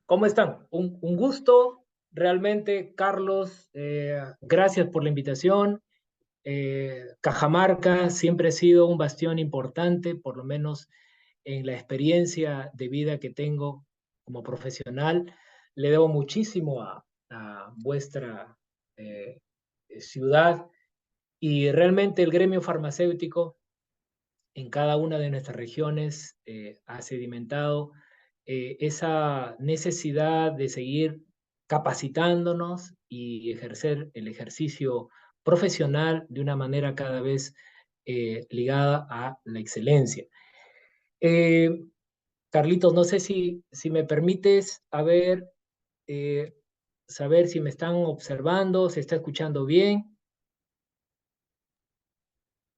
¿Cómo están? Un gusto, realmente, Carlos. Gracias por la invitación. Cajamarca siempre ha sido un bastión importante, por lo menos en la experiencia de vida que tengo como profesional. Le debo muchísimo a vuestra eh, ciudad y realmente el gremio farmacéutico en cada una de nuestras regiones ha sedimentado esa necesidad de seguir capacitándonos y ejercer el ejercicio profesional de una manera cada vez ligada a la excelencia. Eh, Carlitos, no sé si me permites eh, saber si me están observando, se está escuchando bien.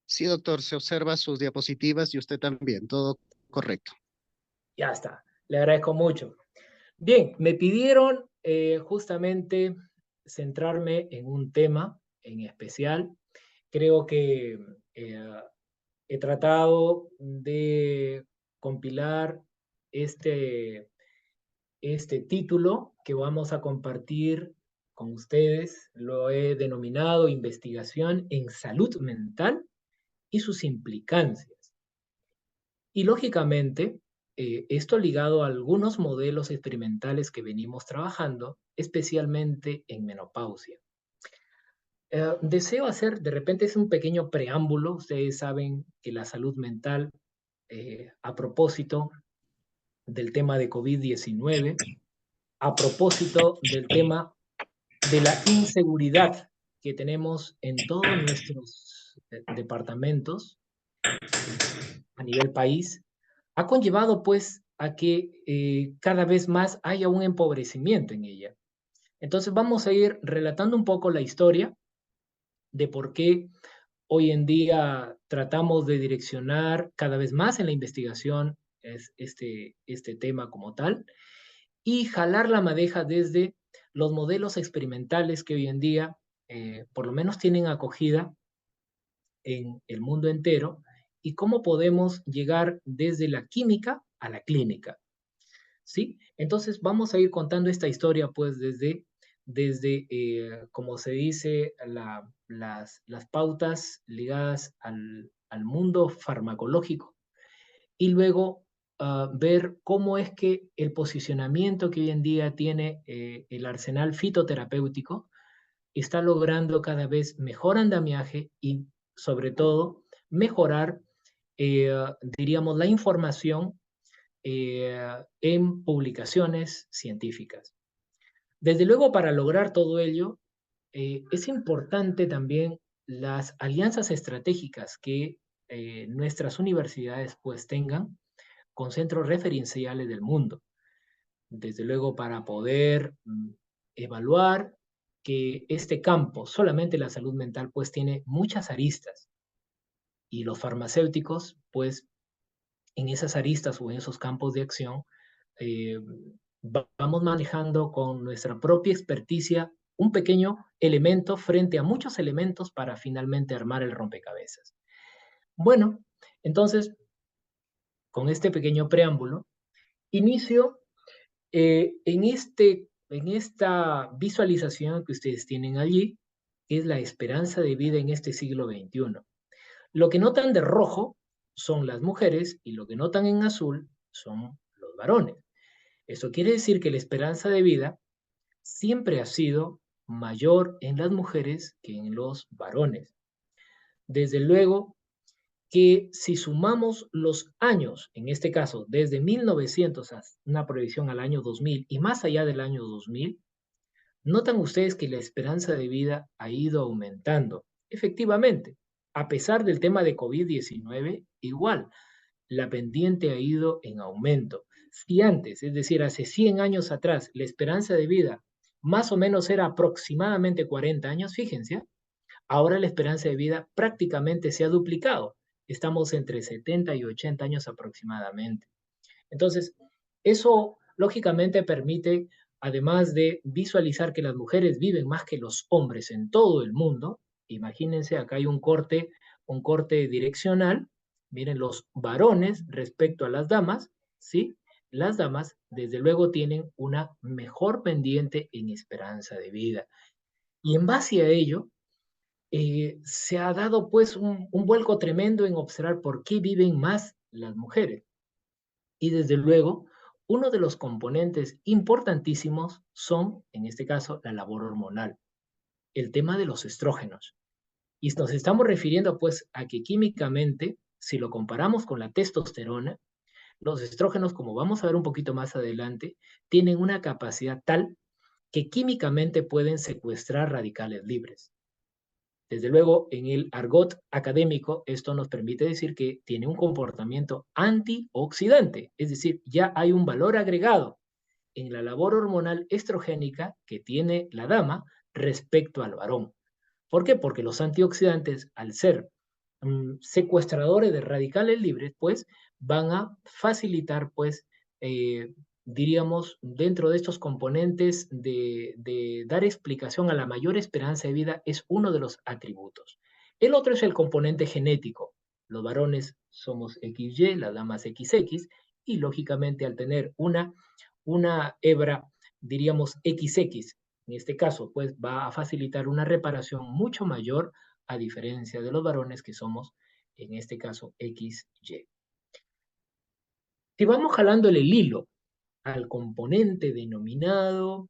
Sí, doctor, se observa sus diapositivas y usted también, todo correcto. Ya está, le agradezco mucho. Bien, me pidieron justamente centrarme en un tema en especial. Creo que eh, he tratado de compilar este, este título que vamos a compartir con ustedes. Lo he denominado Investigación en Salud Mental y sus implicancias. Y lógicamente, esto ligado a algunos modelos experimentales que venimos trabajando, especialmente en menopausia. Deseo hacer, de repente es un pequeño preámbulo, ustedes saben que la salud mental, a propósito del tema de COVID-19, a propósito del tema de la inseguridad que tenemos en todos nuestros departamentos a nivel país, ha conllevado pues a que cada vez más haya un empobrecimiento en ella. Entonces vamos a ir relatando un poco la historia de por qué hoy en día tratamos de direccionar cada vez más en la investigación este tema como tal y jalar la madeja desde los modelos experimentales que hoy en día por lo menos tienen acogida en el mundo entero y cómo podemos llegar desde la química a la clínica. ¿Sí? Entonces vamos a ir contando esta historia pues desde como se dice, las pautas ligadas al mundo farmacológico y luego ver cómo es que el posicionamiento que hoy en día tiene el arsenal fitoterapéutico está logrando cada vez mejor andamiaje y sobre todo mejorar, diríamos, la información en publicaciones científicas. Desde luego, para lograr todo ello, es importante también las alianzas estratégicas que nuestras universidades pues tengan con centros referenciales del mundo. Desde luego, para poder evaluar que este campo, solamente la salud mental, pues tiene muchas aristas y los farmacéuticos, pues en esas aristas o en esos campos de acción, eh, vamos manejando con nuestra propia experticia un pequeño elemento frente a muchos elementos para finalmente armar el rompecabezas. Bueno, entonces, con este pequeño preámbulo, inicio en esta visualización que ustedes tienen allí, que es la esperanza de vida en este siglo XXI. Lo que notan de rojo son las mujeres y lo que notan en azul son los varones. Eso quiere decir que la esperanza de vida siempre ha sido mayor en las mujeres que en los varones. Desde luego que si sumamos los años, en este caso desde 1900 a una proyección al año 2000 y más allá del año 2000, notan ustedes que la esperanza de vida ha ido aumentando. Efectivamente, a pesar del tema de COVID-19, igual, la pendiente ha ido en aumento. Si antes, es decir, hace 100 años atrás, la esperanza de vida más o menos era aproximadamente 40 años, fíjense, ahora la esperanza de vida prácticamente se ha duplicado. Estamos entre 70 y 80 años aproximadamente. Entonces, eso lógicamente permite, además de visualizar que las mujeres viven más que los hombres en todo el mundo, imagínense, acá hay un corte direccional, miren los varones respecto a las damas, ¿sí? las damas, desde luego, tienen una mejor pendiente en esperanza de vida. Y en base a ello, se ha dado pues un vuelco tremendo en observar por qué viven más las mujeres. Y desde luego, uno de los componentes importantísimos son, en este caso, la labor hormonal, el tema de los estrógenos. Y nos estamos refiriendo pues a que químicamente, si lo comparamos con la testosterona, los estrógenos, como vamos a ver un poquito más adelante, tienen una capacidad tal que químicamente pueden secuestrar radicales libres. Desde luego, en el argot académico, esto nos permite decir que tiene un comportamiento antioxidante, es decir, ya hay un valor agregado en la labor hormonal estrogénica que tiene la dama respecto al varón. ¿Por qué? Porque los antioxidantes, al ser secuestradores de radicales libres, pues van a facilitar, pues, eh, diríamos, dentro de estos componentes de dar explicación a la mayor esperanza de vida, es uno de los atributos. El otro es el componente genético. Los varones somos XY, las damas XX, y lógicamente al tener una hebra, diríamos XX, en este caso, pues va a facilitar una reparación mucho mayor a diferencia de los varones que somos, en este caso, XY. Si vamos jalando el hilo al componente denominado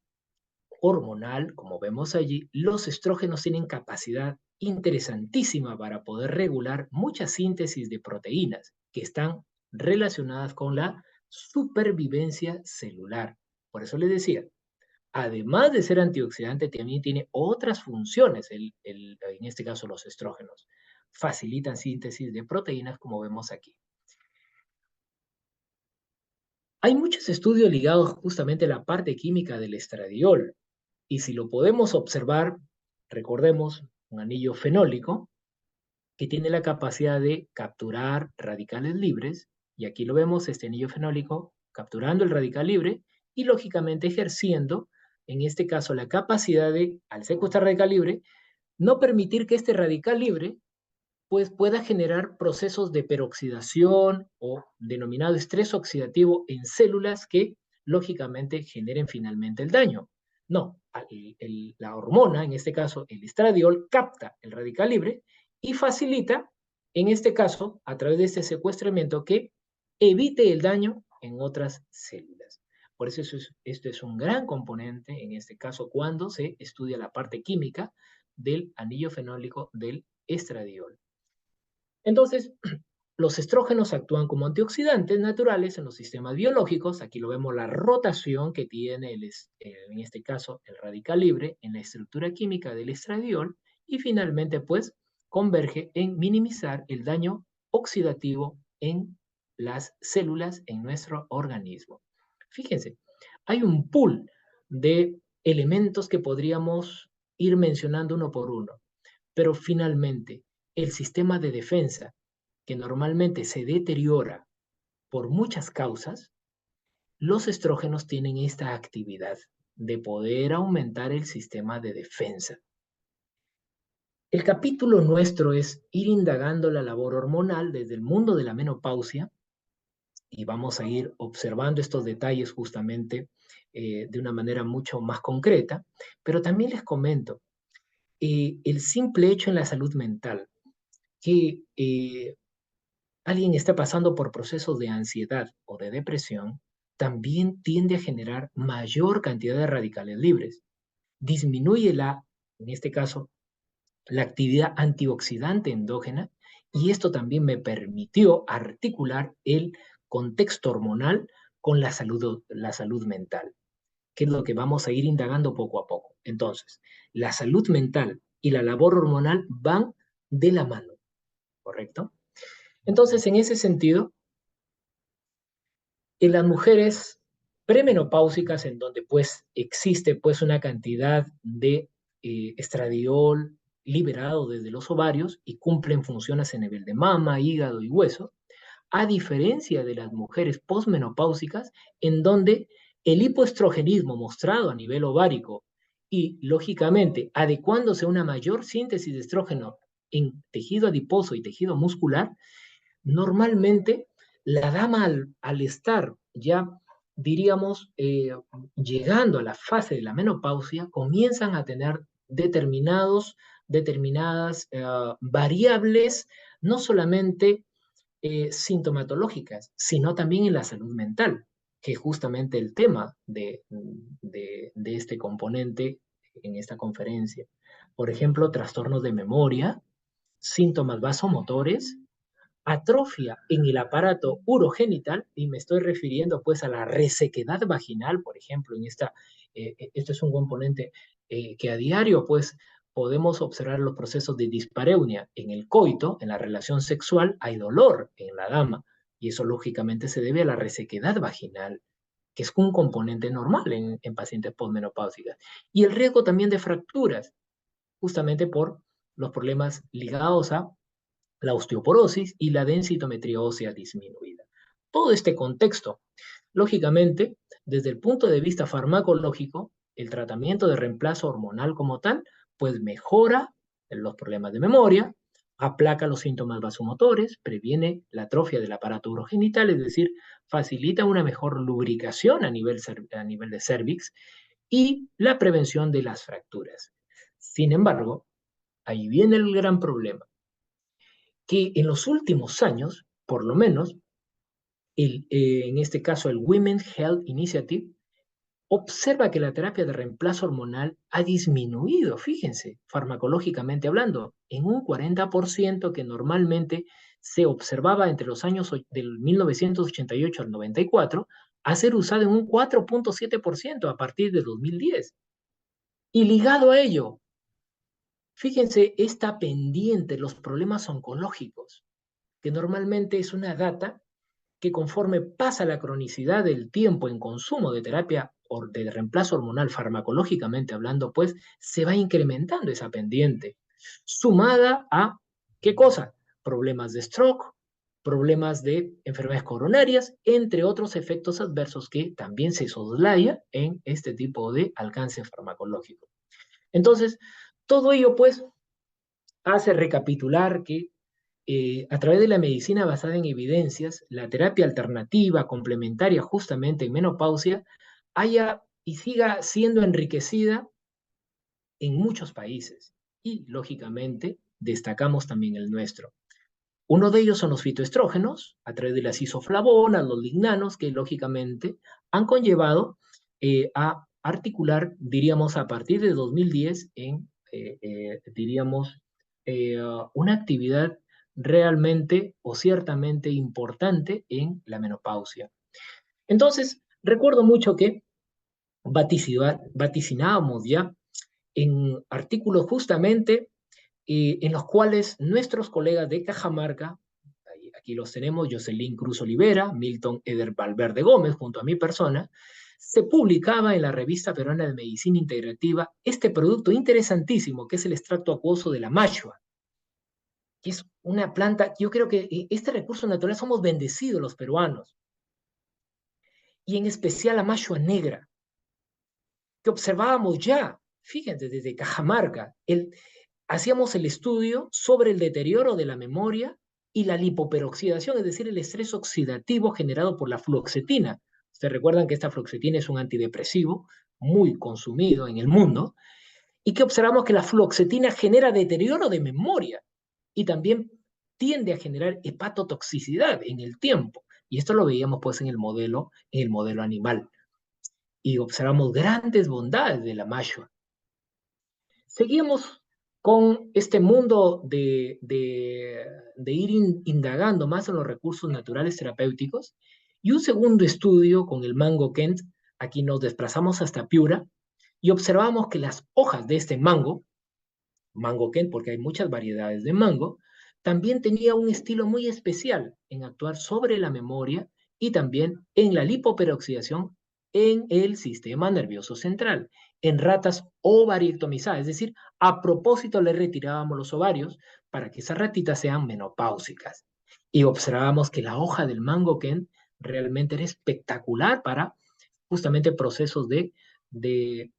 hormonal, como vemos allí, los estrógenos tienen capacidad interesantísima para poder regular mucha síntesis de proteínas que están relacionadas con la supervivencia celular. Por eso les decía, además de ser antioxidante, también tiene otras funciones, en este caso los estrógenos. Facilitan síntesis de proteínas, como vemos aquí. Hay muchos estudios ligados justamente a la parte química del estradiol, y si lo podemos observar, recordemos un anillo fenólico que tiene la capacidad de capturar radicales libres, y aquí lo vemos, este anillo fenólico capturando el radical libre y lógicamente ejerciendo, en este caso, la capacidad de, al secuestrar radical libre, no permitir que este radical libre pues pueda generar procesos de peroxidación o denominado estrés oxidativo en células que lógicamente generen finalmente el daño. No, la hormona, en este caso el estradiol, capta el radical libre y facilita, en este caso, a través de este secuestramiento, que evite el daño en otras células. Por eso esto es un gran componente, en este caso, cuando se estudia la parte química del anillo fenólico del estradiol. Entonces, los estrógenos actúan como antioxidantes naturales en los sistemas biológicos. Aquí lo vemos la rotación que tiene, en este caso, el radical libre en la estructura química del estradiol y finalmente, pues, converge en minimizar el daño oxidativo en las células en nuestro organismo. Fíjense, hay un pool de elementos que podríamos ir mencionando uno por uno, pero finalmente el sistema de defensa, que normalmente se deteriora por muchas causas, los estrógenos tienen esta actividad de poder aumentar el sistema de defensa. El capítulo nuestro es ir indagando la labor hormonal desde el mundo de la menopausia y vamos a ir observando estos detalles justamente de una manera mucho más concreta, pero también les comento, el simple hecho en la salud mental que alguien está pasando por procesos de ansiedad o de depresión, también tiende a generar mayor cantidad de radicales libres. Disminuye en este caso, la actividad antioxidante endógena y esto también me permitió articular el contexto hormonal con la salud mental, que es lo que vamos a ir indagando poco a poco. Entonces, la salud mental y la labor hormonal van de la mano, ¿correcto? Entonces, en ese sentido, en las mujeres premenopáusicas, en donde pues existe pues una cantidad de estradiol liberado desde los ovarios y cumplen funciones a nivel de mama, hígado y hueso, a diferencia de las mujeres posmenopáusicas, en donde el hipoestrogenismo mostrado a nivel ovárico y, lógicamente, adecuándose a una mayor síntesis de estrógeno en tejido adiposo y tejido muscular, normalmente la dama al estar ya diríamos, llegando a la fase de la menopausia, comienzan a tener determinadas variables, no solamente sintomatológicas, sino también en la salud mental, que es justamente el tema de este componente en esta conferencia. Por ejemplo, trastornos de memoria, síntomas vasomotores, atrofia en el aparato urogenital, y me estoy refiriendo pues a la resequedad vaginal, por ejemplo, este es un componente que a diario pues podemos observar los procesos de dispareunia en el coito, en la relación sexual, hay dolor en la dama, y eso lógicamente se debe a la resequedad vaginal, que es un componente normal en pacientes postmenopáusicas. Y el riesgo también de fracturas, justamente por los problemas ligados a la osteoporosis y la densitometría ósea disminuida. Todo este contexto, lógicamente, desde el punto de vista farmacológico, el tratamiento de reemplazo hormonal como tal, pues mejora los problemas de memoria, aplaca los síntomas vasomotores, previene la atrofia del aparato urogenital, es decir, facilita una mejor lubricación a nivel de cervix y la prevención de las fracturas. Sin embargo, ahí viene el gran problema que en los últimos años, por lo menos, en este caso el Women's Health Initiative, observa que la terapia de reemplazo hormonal ha disminuido, fíjense, farmacológicamente hablando, en un 40% que normalmente se observaba entre los años del 1988 al 94, a ser usada en un 4,7% a partir de 2010. Y ligado a ello, fíjense, está pendiente los problemas oncológicos, que normalmente es una data que conforme pasa la cronicidad del tiempo en consumo de terapia o de reemplazo hormonal farmacológicamente hablando, pues se va incrementando esa pendiente, sumada a, ¿qué cosa? Problemas de stroke, problemas de enfermedades coronarias, entre otros efectos adversos que también se soslaya en este tipo de alcance farmacológico. Entonces, todo ello pues hace recapitular que a través de la medicina basada en evidencias, la terapia alternativa complementaria justamente en menopausia haya y siga siendo enriquecida en muchos países. Y, lógicamente, destacamos también el nuestro. Uno de ellos son los fitoestrógenos, a través de las isoflavonas, los lignanos, que lógicamente han conllevado a articular, diríamos, a partir de 2010 diríamos, una actividad realmente o ciertamente importante en la menopausia. Entonces, recuerdo mucho que vaticinábamos ya en artículos justamente en los cuales nuestros colegas de Cajamarca, aquí los tenemos, Jocelyn Cruz Olivera, Milton Eder Valverde Gómez, junto a mi persona, se publicaba en la revista peruana de Medicina Integrativa este producto interesantísimo que es el extracto acuoso de la machua, que es una planta, yo creo que este recurso natural somos bendecidos los peruanos, y en especial la machua negra, que observábamos ya, fíjense, desde Cajamarca, hacíamos el estudio sobre el deterioro de la memoria y la lipoperoxidación, es decir, el estrés oxidativo generado por la fluoxetina. Ustedes recuerdan que esta fluoxetina es un antidepresivo muy consumido en el mundo y que observamos que la fluoxetina genera deterioro de memoria y también tiende a generar hepatotoxicidad en el tiempo. Y esto lo veíamos pues en el modelo animal. Y observamos grandes bondades de la mashua. Seguimos con este mundo de ir indagando más en los recursos naturales terapéuticos y un segundo estudio con el mango Kent. Aquí nos desplazamos hasta Piura y observamos que las hojas de este mango Kent, porque hay muchas variedades de mango, también tenía un estilo muy especial en actuar sobre la memoria y también en la lipoperoxidación en el sistema nervioso central, en ratas ovariectomizadas, es decir, a propósito le retirábamos los ovarios para que esas ratitas sean menopáusicas. Y observábamos que la hoja del mango Kent realmente era espectacular para justamente procesos de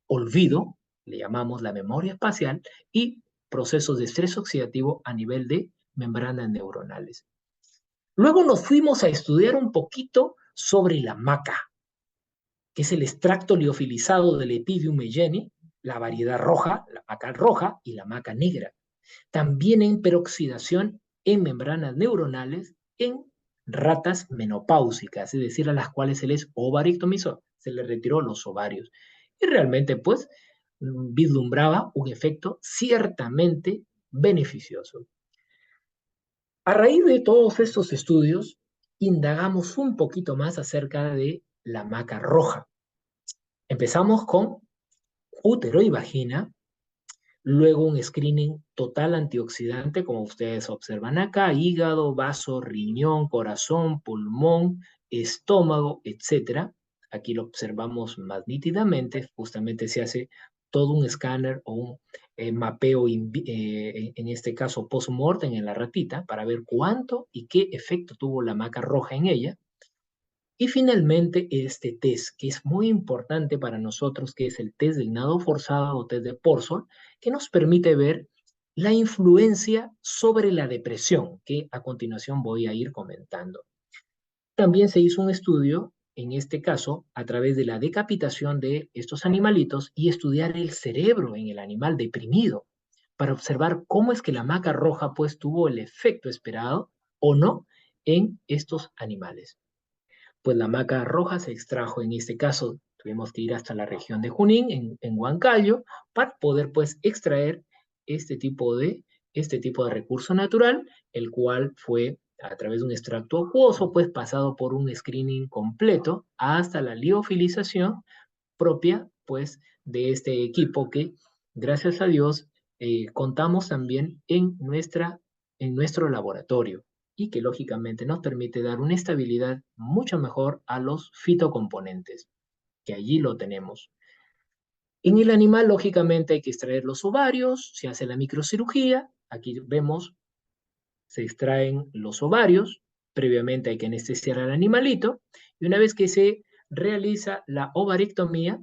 olvido, le llamamos la memoria espacial, y procesos de estrés oxidativo a nivel de membranas neuronales. Luego nos fuimos a estudiar un poquito sobre la maca. que es el extracto liofilizado del Epidium meyeni, la variedad roja, la maca roja y la maca negra. También en peroxidación en membranas neuronales en ratas menopáusicas, es decir, a las cuales se les ovarectomizó, se les retiró los ovarios. Y realmente, pues, vislumbraba un efecto ciertamente beneficioso. A raíz de todos estos estudios, indagamos un poquito más acerca de la maca roja. Empezamos con útero y vagina, luego un screening total antioxidante, como ustedes observan acá, hígado, vaso, riñón, corazón, pulmón, estómago, etcétera. Aquí lo observamos más nítidamente, justamente se hace todo un escáner o un mapeo, en este caso post-mortem en la ratita, para ver cuánto y qué efecto tuvo la maca roja en ella. Y finalmente, este test, que es muy importante para nosotros, que es el test del nado forzado o test de Porsol, que nos permite ver la influencia sobre la depresión, que a continuación voy a ir comentando. También se hizo un estudio, en este caso, a través de la decapitación de estos animalitos y estudiar el cerebro en el animal deprimido, para observar cómo es que la maca roja pues tuvo el efecto esperado o no en estos animales. Pues la maca roja se extrajo, en este caso tuvimos que ir hasta la región de Junín, en Huancayo, para poder pues extraer este tipo de, este tipo de recurso natural, el cual fue a través de un extracto acuoso, pues pasado por un screening completo hasta la liofilización propia, pues, de este equipo que, gracias a Dios, contamos también en nuestro laboratorio y que lógicamente nos permite dar una estabilidad mucho mejor a los fitocomponentes, que allí lo tenemos. En el animal, lógicamente, hay que extraer los ovarios, se hace la microcirugía, aquí vemos, se extraen los ovarios, previamente hay que anestesiar al animalito, y una vez que se realiza la ovarectomía,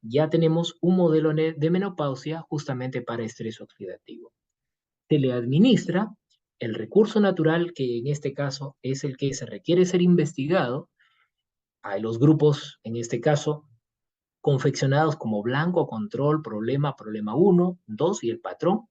ya tenemos un modelo de menopausia justamente para estrés oxidativo. Se le administra el recurso natural, que en este caso es el que se requiere ser investigado. Hay los grupos, en este caso, confeccionados como blanco, control, problema, problema 1, 2 y el patrón,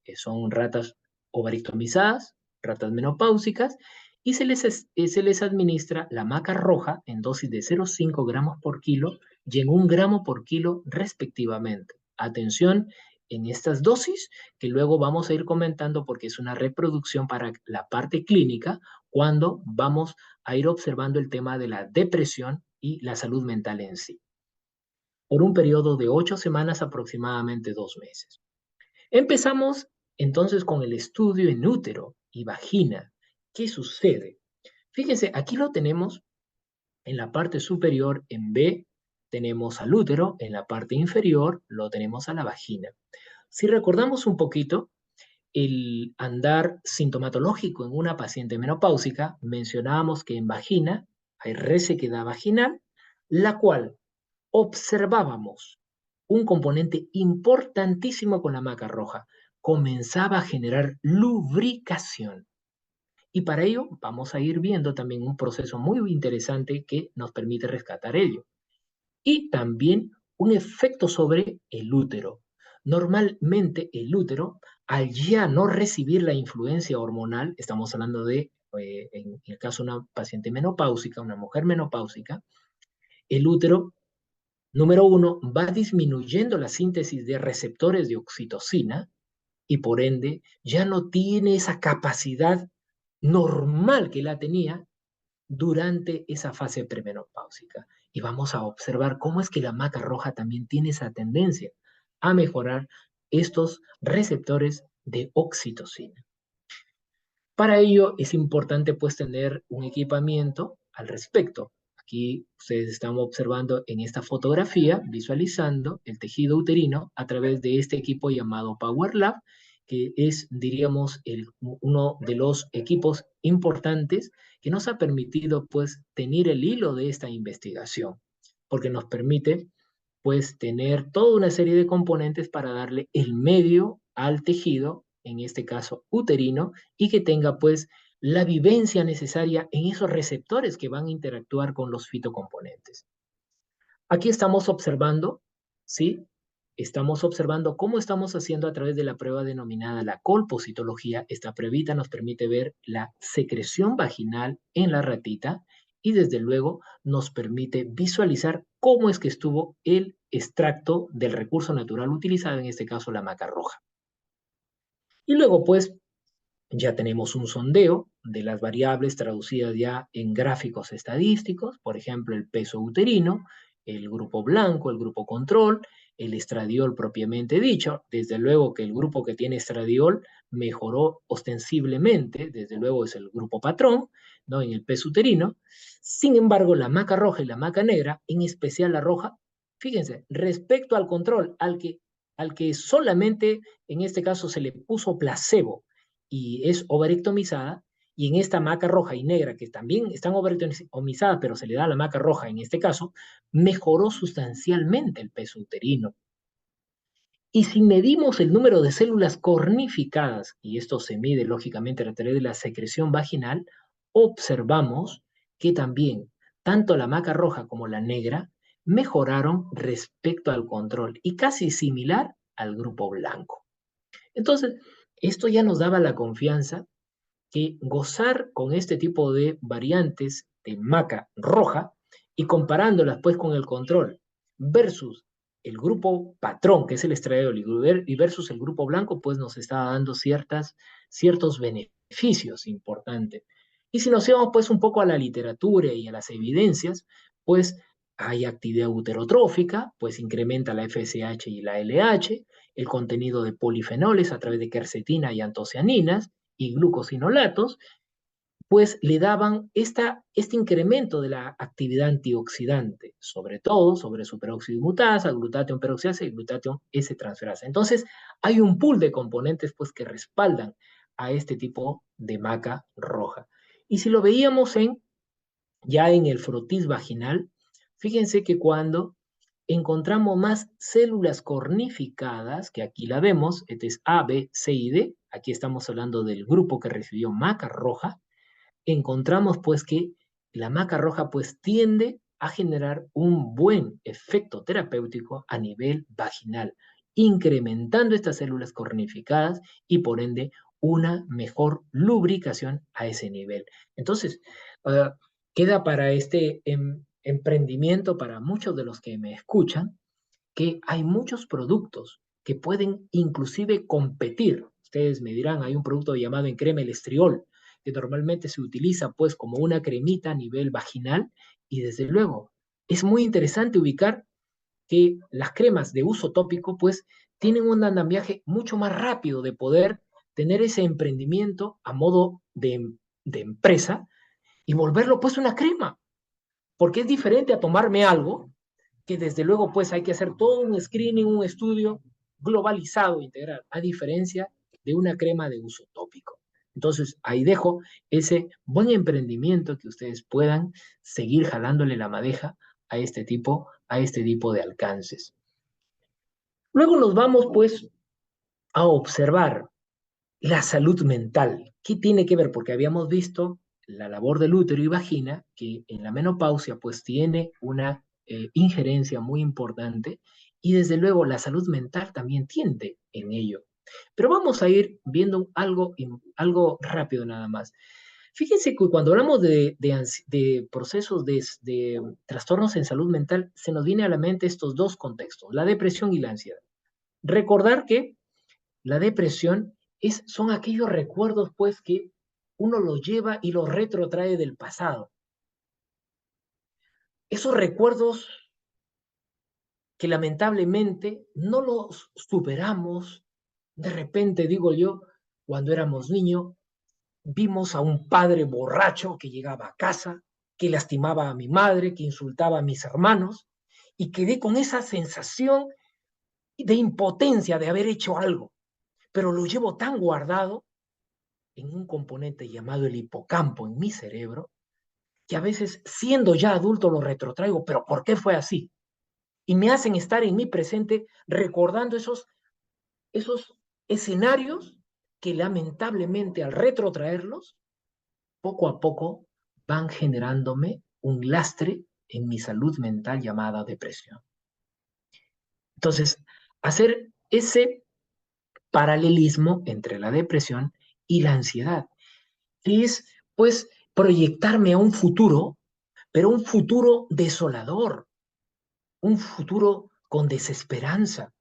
que son ratas ovarictomizadas, ratas menopáusicas, y se les administra la maca roja en dosis de 0,5 gramos por kilo y en 1 gramo por kilo respectivamente. Atención en estas dosis, que luego vamos a ir comentando porque es una reproducción para la parte clínica, cuando vamos a ir observando el tema de la depresión y la salud mental en sí, por un periodo de 8 semanas, aproximadamente 2 meses. Empezamos entonces con el estudio en útero y vagina. ¿Qué sucede? Fíjense, aquí lo tenemos en la parte superior en B, tenemos al útero, en la parte inferior lo tenemos a la vagina. Si recordamos un poquito, el andar sintomatológico en una paciente menopáusica, mencionábamos que en vagina hay resequedad vaginal, la cual observábamos un componente importantísimo con la maca roja. Comenzaba a generar lubricación. Y para ello vamos a ir viendo también un proceso muy interesante que nos permite rescatar ello. Y también un efecto sobre el útero. Normalmente el útero, al ya no recibir la influencia hormonal, estamos hablando de, en el caso de una paciente menopáusica, una mujer menopáusica, el útero, número 1, va disminuyendo la síntesis de receptores de oxitocina y por ende ya no tiene esa capacidad normal que la tenía durante esa fase premenopáusica. Y vamos a observar cómo es que la maca roja también tiene esa tendencia a mejorar estos receptores de oxitocina. Para ello es importante pues tener un equipamiento al respecto. Aquí ustedes están observando en esta fotografía, visualizando el tejido uterino a través de este equipo llamado PowerLab, que es, diríamos, uno de los equipos importantes que nos ha permitido pues tener el hilo de esta investigación, porque nos permite pues tener toda una serie de componentes para darle el medio al tejido, en este caso uterino, y que tenga pues la vivencia necesaria en esos receptores que van a interactuar con los fitocomponentes. Aquí estamos observando, ¿sí? Estamos observando cómo estamos haciendo a través de la prueba denominada la colpocitología. Esta pruebita nos permite ver la secreción vaginal en la ratita y desde luego nos permite visualizar cómo es que estuvo el extracto del recurso natural utilizado, en este caso la maca roja. Y luego pues ya tenemos un sondeo de las variables traducidas ya en gráficos estadísticos, por ejemplo, el peso uterino, el grupo blanco, el grupo control, el estradiol propiamente dicho. Desde luego que el grupo que tiene estradiol mejoró ostensiblemente, desde luego es el grupo patrón, ¿no? En el peso uterino. Sin embargo, la maca roja y la maca negra, en especial la roja, fíjense, respecto al control, al que solamente en este caso se le puso placebo, y es overectomizada, y en esta maca roja y negra, que también están overectomizadas, pero se le da la maca roja en este caso, mejoró sustancialmente el peso uterino. Y si medimos el número de células cornificadas, y esto se mide lógicamente a través de la secreción vaginal, observamos que también tanto la maca roja como la negra mejoraron respecto al control y casi similar al grupo blanco. Entonces, esto ya nos daba la confianza que gozar con este tipo de variantes de maca roja y comparándolas pues con el control versus el grupo patrón, que es el estradiol, y versus el grupo blanco, pues nos está dando ciertos beneficios importantes. Y si nos llevamos pues un poco a la literatura y a las evidencias, pues hay actividad uterotrófica, pues incrementa la FSH y la LH, el contenido de polifenoles a través de quercetina y antocianinas, y glucosinolatos, pues le daban este incremento de la actividad antioxidante, sobre todo sobre superóxido mutasa, glutatión peroxidasa y glutatión S-transferasa. Entonces, hay un pool de componentes pues, que respaldan a este tipo de maca roja. Y si lo veíamos ya en el frotis vaginal, fíjense que cuando encontramos más células cornificadas, que aquí la vemos, este es A, B, C y D, aquí estamos hablando del grupo que recibió maca roja, encontramos pues que la maca roja pues tiende a generar un buen efecto terapéutico a nivel vaginal, incrementando estas células cornificadas y por ende una mejor lubricación a ese nivel. Entonces, uh, queda para este emprendimiento, para muchos de los que me escuchan, que hay muchos productos que pueden inclusive competir. Ustedes me dirán, hay un producto llamado en crema el estriol, que normalmente se utiliza pues como una cremita a nivel vaginal y desde luego es muy interesante ubicar que las cremas de uso tópico pues tienen un andamiaje mucho más rápido de poder tener ese emprendimiento a modo de empresa y volverlo pues una crema, porque es diferente a tomarme algo que desde luego pues hay que hacer todo un screening, un estudio globalizado, integral, a diferencia de una crema de uso tópico. Entonces, ahí dejo ese buen emprendimiento que ustedes puedan seguir jalándole la madeja a este tipo de alcances. Luego nos vamos pues a observar la salud mental. ¿Qué tiene que ver? Porque habíamos visto la labor del útero y vagina, que en la menopausia pues tiene una injerencia muy importante y desde luego la salud mental también tiende en ello. Pero vamos a ir viendo algo rápido nada más. Fíjense que cuando hablamos de procesos de trastornos en salud mental, se nos viene a la mente estos dos contextos, la depresión y la ansiedad. Recordar que la depresión son aquellos recuerdos, pues, que uno los lleva y los retrotrae del pasado. Esos recuerdos que lamentablemente no los superamos. De repente, digo yo, cuando éramos niños, vimos a un padre borracho que llegaba a casa, que lastimaba a mi madre, que insultaba a mis hermanos, y quedé con esa sensación de impotencia de haber hecho algo, pero lo llevo tan guardado en un componente llamado el hipocampo en mi cerebro, que a veces siendo ya adulto lo retrotraigo, pero ¿por qué fue así? Y me hacen estar en mi presente recordando esos escenarios que lamentablemente al retrotraerlos, poco a poco van generándome un lastre en mi salud mental llamada depresión. Entonces, hacer ese paralelismo entre la depresión y la ansiedad, que es, pues, proyectarme a un futuro, pero un futuro desolador, un futuro con desesperanza,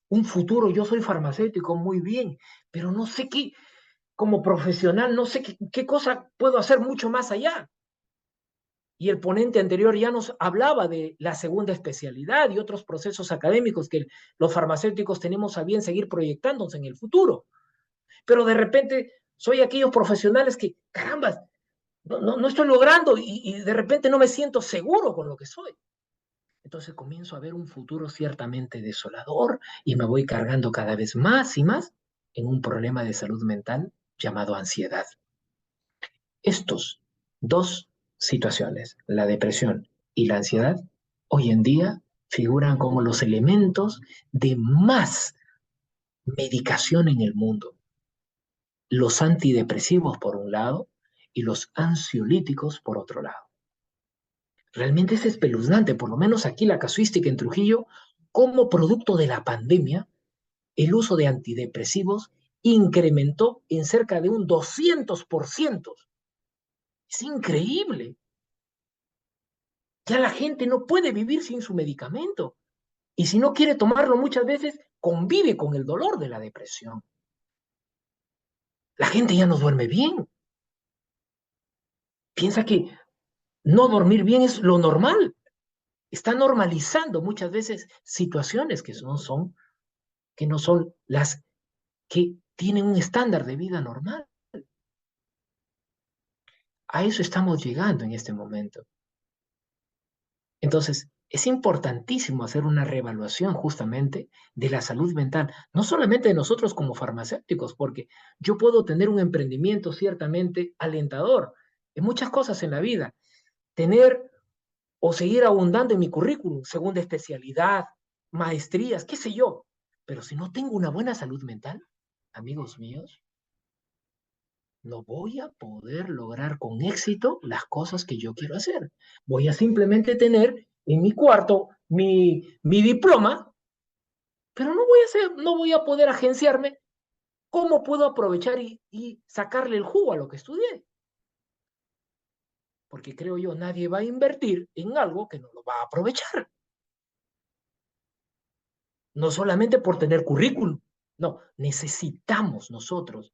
un futuro, yo soy farmacéutico, muy bien, pero no sé qué, como profesional, no sé qué cosa puedo hacer mucho más allá. Y el ponente anterior ya nos hablaba de la segunda especialidad y otros procesos académicos que los farmacéuticos tenemos a bien seguir proyectándose en el futuro. Pero de repente soy aquellos profesionales que, caramba, no estoy logrando y de repente no me siento seguro con lo que soy. Entonces comienzo a ver un futuro ciertamente desolador y me voy cargando cada vez más y más en un problema de salud mental llamado ansiedad. Estos dos situaciones, la depresión y la ansiedad, hoy en día figuran como los elementos de más medicación en el mundo. Los antidepresivos por un lado y los ansiolíticos por otro lado. Realmente es espeluznante, por lo menos aquí la casuística en Trujillo, como producto de la pandemia, el uso de antidepresivos incrementó en cerca de un 200%. Es increíble. Ya la gente no puede vivir sin su medicamento. Y si no quiere tomarlo muchas veces, convive con el dolor de la depresión. La gente ya no duerme bien. Piensa que no dormir bien es lo normal. Está normalizando muchas veces situaciones que no son las que tienen un estándar de vida normal. A eso estamos llegando en este momento. Entonces, es importantísimo hacer una reevaluación justamente de la salud mental, no solamente de nosotros como farmacéuticos, porque yo puedo tener un emprendimiento ciertamente alentador en muchas cosas en la vida, tener o seguir abundando en mi currículum, segunda especialidad, maestrías, qué sé yo, pero si no tengo una buena salud mental, amigos míos, no voy a poder lograr con éxito las cosas que yo quiero hacer. Voy a simplemente tener en mi cuarto mi diploma, pero no voy a poder agenciarme cómo puedo aprovechar y sacarle el jugo a lo que estudié. Porque creo yo, nadie va a invertir en algo que no lo va a aprovechar. No solamente por tener currículum, no, necesitamos nosotros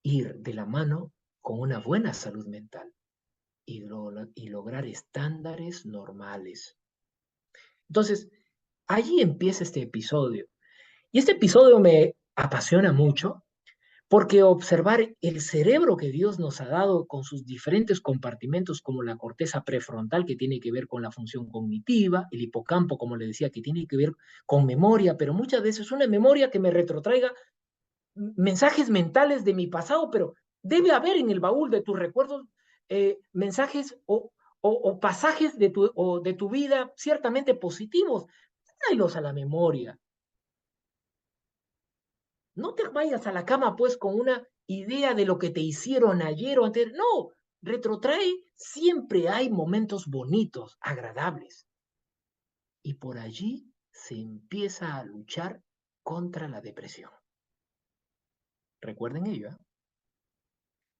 ir de la mano con una buena salud mental y lograr estándares normales. Entonces, allí empieza este episodio. Y este episodio me apasiona mucho porque observar el cerebro que Dios nos ha dado con sus diferentes compartimentos, como la corteza prefrontal, que tiene que ver con la función cognitiva, el hipocampo, como le decía, que tiene que ver con memoria, pero muchas veces una memoria que me retrotraiga mensajes mentales de mi pasado, pero debe haber en el baúl de tus recuerdos mensajes o pasajes de tu vida ciertamente positivos. Tráelos a la memoria. No te vayas a la cama pues con una idea de lo que te hicieron ayer o antes. No, retrotrae. Siempre hay momentos bonitos, agradables. Y por allí se empieza a luchar contra la depresión. Recuerden ello, ¿eh?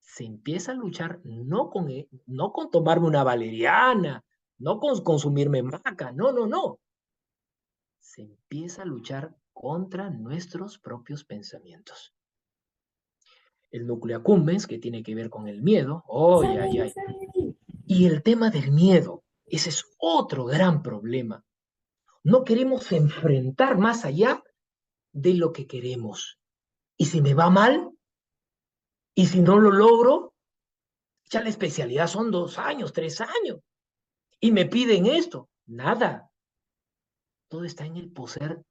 Se empieza a luchar no con tomarme una valeriana, no con consumirme maca, no. Se empieza a luchar contra nuestros propios pensamientos. El núcleo accumbens, que tiene que ver con el miedo, ay. Y el tema del miedo, ese es otro gran problema. No queremos enfrentar más allá de lo que queremos. Y si me va mal, y si no lo logro, ya la especialidad son 2 años, 3 años. Y me piden esto. Nada. Todo está en el poder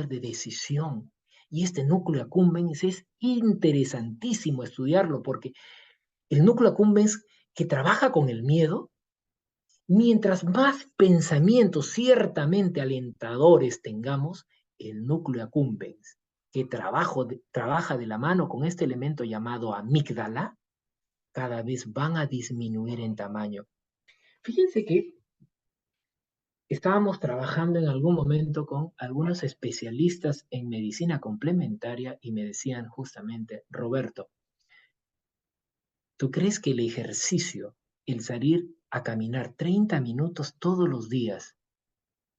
de decisión. Y este núcleo accumbens es interesantísimo estudiarlo porque el núcleo accumbens que trabaja con el miedo, mientras más pensamientos ciertamente alentadores tengamos, el núcleo accumbens que trabaja de la mano con este elemento llamado amígdala, cada vez van a disminuir en tamaño. Fíjense que estábamos trabajando en algún momento con algunos especialistas en medicina complementaria y me decían justamente, Roberto, ¿tú crees que el ejercicio, el salir a caminar 30 minutos todos los días,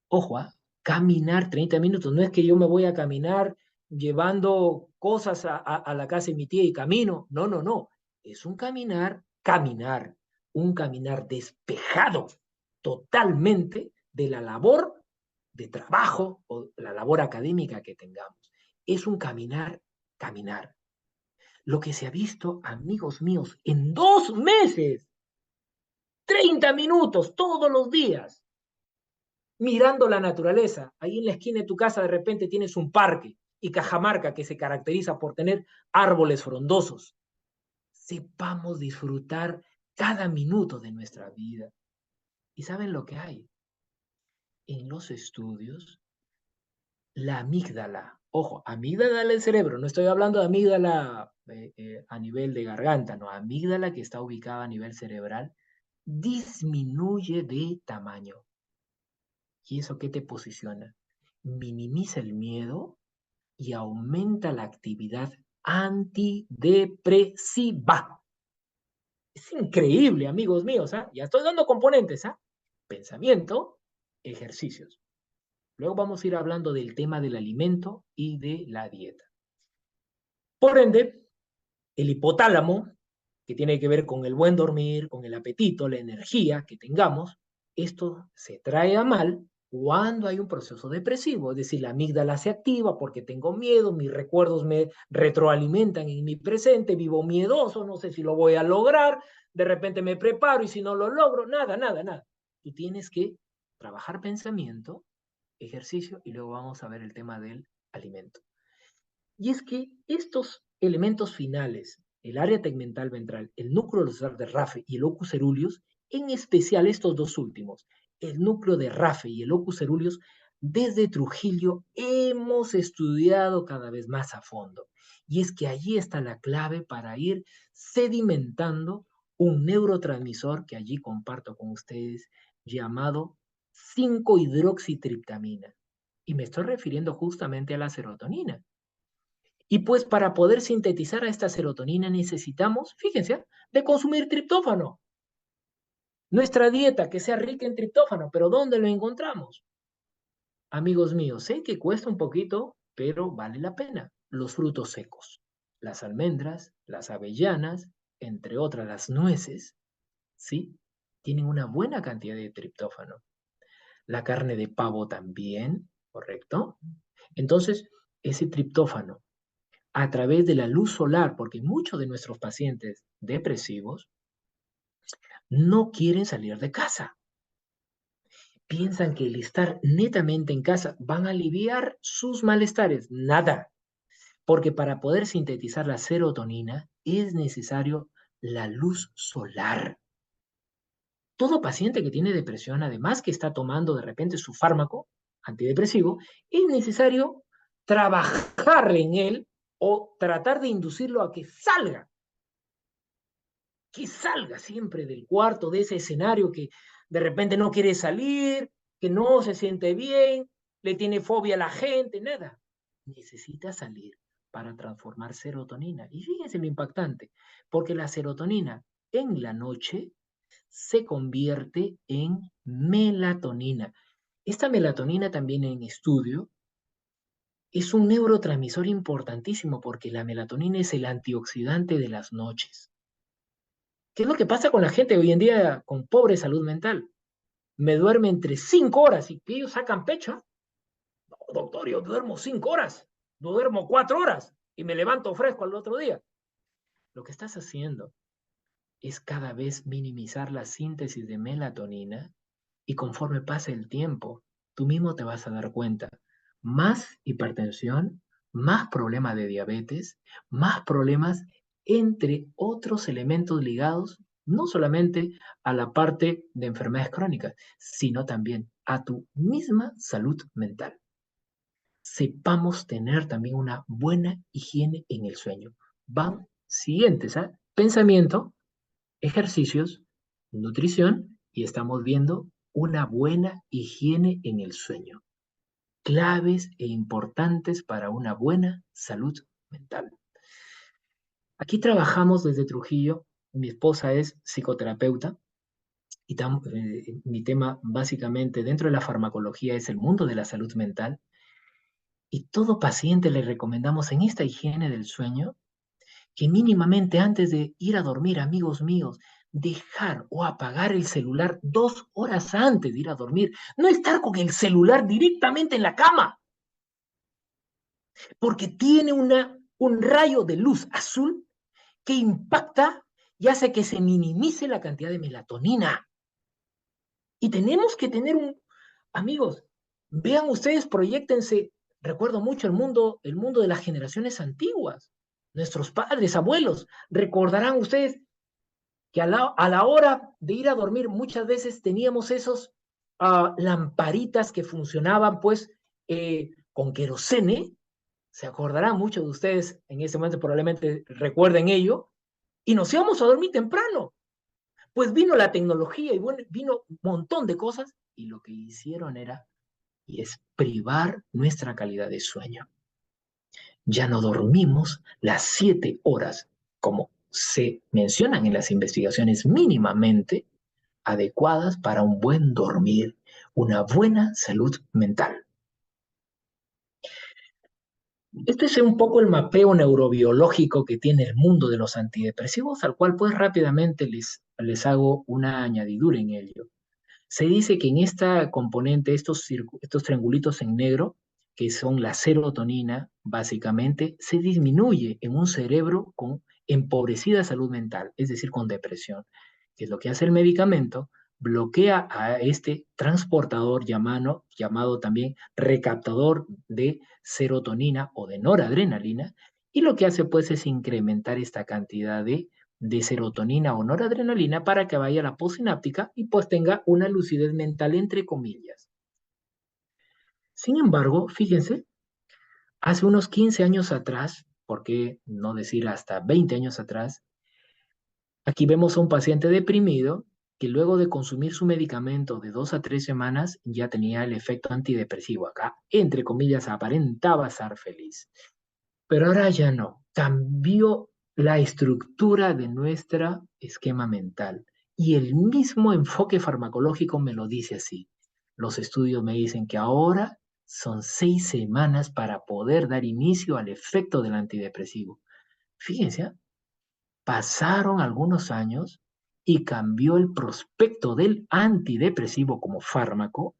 ojo, caminar 30 minutos, no es que yo me voy a caminar llevando cosas a la casa de mi tía y camino, no, no, no, es un caminar, caminar, un caminar despejado totalmente de la labor de trabajo o la labor académica que tengamos. Es un caminar, caminar. Lo que se ha visto, amigos míos, en 2 meses, 30 minutos todos los días, mirando la naturaleza. Ahí en la esquina de tu casa de repente tienes un parque y Cajamarca que se caracteriza por tener árboles frondosos. Sepamos disfrutar cada minuto de nuestra vida. ¿Y saben lo que hay? En los estudios, la amígdala, ojo, amígdala del cerebro, no estoy hablando de amígdala a nivel de garganta, no, amígdala que está ubicada a nivel cerebral, disminuye de tamaño. ¿Y eso qué te posiciona? Minimiza el miedo y aumenta la actividad antidepresiva. Es increíble, amigos míos, ¿ah? Ya estoy dando componentes, ¿ah? Pensamiento, ejercicios. Luego vamos a ir hablando del tema del alimento y de la dieta. Por ende, el hipotálamo, que tiene que ver con el buen dormir, con el apetito, la energía que tengamos, esto se trae a mal cuando hay un proceso depresivo, es decir, la amígdala se activa porque tengo miedo, mis recuerdos me retroalimentan en mi presente, vivo miedoso, no sé si lo voy a lograr, de repente me preparo y si no lo logro, nada, nada, nada. Tú tienes que trabajar pensamiento, ejercicio y luego vamos a ver el tema del alimento. Y es que estos elementos finales, el área tegmental ventral, el núcleo de Rafe y el locus ceruleus, en especial estos dos últimos, el núcleo de Rafe y el locus ceruleus, desde Trujillo hemos estudiado cada vez más a fondo. Y es que allí está la clave para ir sedimentando un neurotransmisor que allí comparto con ustedes, llamado 5-hidroxitriptamina. Y me estoy refiriendo justamente a la serotonina. Y pues para poder sintetizar a esta serotonina necesitamos, fíjense, de consumir triptófano. Nuestra dieta que sea rica en triptófano, pero ¿dónde lo encontramos? Amigos míos, sé que cuesta un poquito, pero vale la pena. Los frutos secos, las almendras, las avellanas, entre otras las nueces, ¿sí? Tienen una buena cantidad de triptófano. La carne de pavo también, ¿correcto? Entonces, ese triptófano a través de la luz solar, porque muchos de nuestros pacientes depresivos no quieren salir de casa. Piensan que el estar netamente en casa van a aliviar sus malestares. Nada, porque para poder sintetizar la serotonina es necesario la luz solar. Todo paciente que tiene depresión, además que está tomando de repente su fármaco antidepresivo, es necesario trabajar en él o tratar de inducirlo a que salga siempre del cuarto, de ese escenario que de repente no quiere salir, que no se siente bien, le tiene fobia a la gente, nada. Necesita salir para transformar serotonina. Y fíjense lo impactante, porque la serotonina en la noche se convierte en melatonina. Esta melatonina también en estudio es un neurotransmisor importantísimo porque la melatonina es el antioxidante de las noches. ¿Qué es lo que pasa con la gente hoy en día con pobre salud mental? Me duerme entre 5 horas y que ellos sacan pecho. No, doctor, yo duermo 5 horas, duermo 4 horas y me levanto fresco al otro día. Lo que estás haciendo es cada vez minimizar la síntesis de melatonina y conforme pase el tiempo, tú mismo te vas a dar cuenta. Más hipertensión, más problemas de diabetes, más problemas entre otros elementos ligados no solamente a la parte de enfermedades crónicas, sino también a tu misma salud mental. Sepamos tener también una buena higiene en el sueño. Van siguientes, ¿eh? Pensamiento, ejercicios, nutrición y estamos viendo una buena higiene en el sueño. Claves e importantes para una buena salud mental. Aquí trabajamos desde Trujillo. Mi esposa es psicoterapeuta y mi tema básicamente dentro de la farmacología es el mundo de la salud mental. Y todo paciente le recomendamos en esta higiene del sueño que mínimamente antes de ir a dormir, amigos míos, dejar o apagar el celular 2 horas antes de ir a dormir. No estar con el celular directamente en la cama, porque tiene un rayo de luz azul que impacta y hace que se minimice la cantidad de melatonina. Y tenemos que tener amigos, vean ustedes, proyéctense. Recuerdo mucho el mundo de las generaciones antiguas. Nuestros padres, abuelos, recordarán ustedes que a la hora de ir a dormir muchas veces teníamos esos lamparitas que funcionaban pues con querosene. Se acordarán muchos de ustedes en ese momento, probablemente recuerden ello, y nos íbamos a dormir temprano. Pues vino la tecnología y bueno, vino un montón de cosas y lo que hicieron y es privar nuestra calidad de sueño. Ya no dormimos las 7 horas, como se mencionan en las investigaciones mínimamente adecuadas para un buen dormir, una buena salud mental. Este es un poco el mapeo neurobiológico que tiene el mundo de los antidepresivos, al cual pues rápidamente les hago una añadidura en ello. Se dice que en esta componente, estos triangulitos en negro, que son la serotonina, básicamente, se disminuye en un cerebro con empobrecida salud mental, es decir, con depresión. Que es lo que hace el medicamento, bloquea a este transportador llamado también recaptador de serotonina o de noradrenalina, y lo que hace pues es incrementar esta cantidad de serotonina o noradrenalina para que vaya a la postsináptica y pues tenga una lucidez mental entre comillas. Sin embargo, fíjense, hace unos 15 años atrás, por qué no decir hasta 20 años atrás, aquí vemos a un paciente deprimido que luego de consumir su medicamento de 2 a 3 semanas ya tenía el efecto antidepresivo. Acá, entre comillas, aparentaba estar feliz. Pero ahora ya no. Cambió la estructura de nuestro esquema mental. Y el mismo enfoque farmacológico me lo dice así. Los estudios me dicen que ahora son 6 semanas para poder dar inicio al efecto del antidepresivo. Fíjense, ¿eh? Pasaron algunos años y cambió el prospecto del antidepresivo como fármaco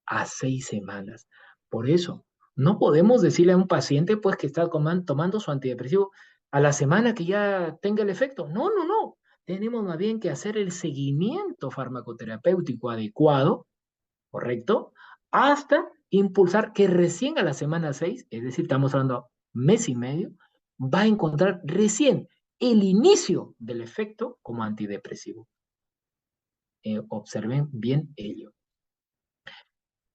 a 6 semanas. Por eso, no podemos decirle a un paciente pues que está tomando su antidepresivo a la semana que ya tenga el efecto. No, no, no. Tenemos más bien que hacer el seguimiento farmacoterapéutico adecuado, ¿correcto? Hasta impulsar que recién a la semana 6, es decir, estamos hablando mes y medio, va a encontrar recién el inicio del efecto como antidepresivo. Observen bien ello.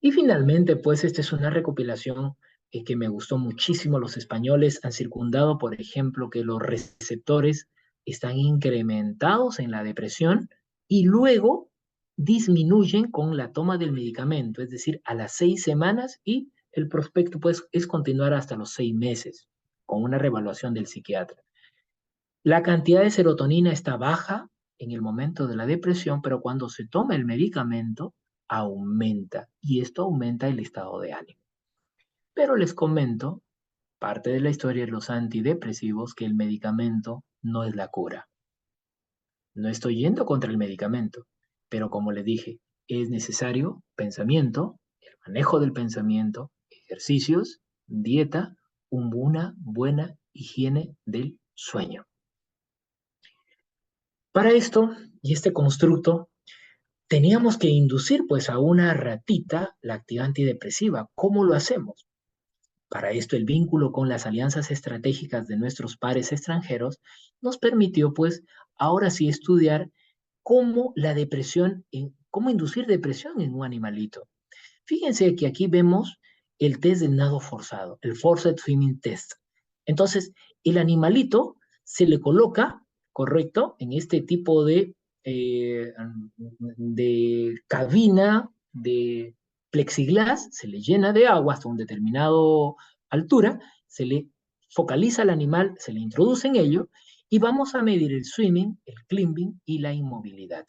Y finalmente, pues esta es una recopilación que me gustó muchísimo. Los españoles han circundado, por ejemplo, que los receptores están incrementados en la depresión y luego disminuyen con la toma del medicamento, es decir, a las 6 semanas y el prospecto pues es continuar hasta los 6 meses con una reevaluación del psiquiatra. La cantidad de serotonina está baja en el momento de la depresión, pero cuando se toma el medicamento, aumenta y esto aumenta el estado de ánimo. Pero les comento, parte de la historia de los antidepresivos, que el medicamento no es la cura. No estoy yendo contra el medicamento, pero como les dije, es necesario pensamiento, el manejo del pensamiento, ejercicios, dieta, una buena higiene del sueño. Para esto y este constructo, teníamos que inducir pues a una ratita la actividad antidepresiva. ¿Cómo lo hacemos? Para esto el vínculo con las alianzas estratégicas de nuestros pares extranjeros nos permitió pues ahora sí estudiar cómo cómo inducir depresión en un animalito. Fíjense que aquí vemos el test del nado forzado, el Forced Swimming Test. Entonces, el animalito se le coloca, correcto, en este tipo de de cabina de plexiglas, se le llena de agua hasta un determinado altura, se le focaliza al animal, se le introduce en ello y vamos a medir el swimming, el climbing y la inmovilidad.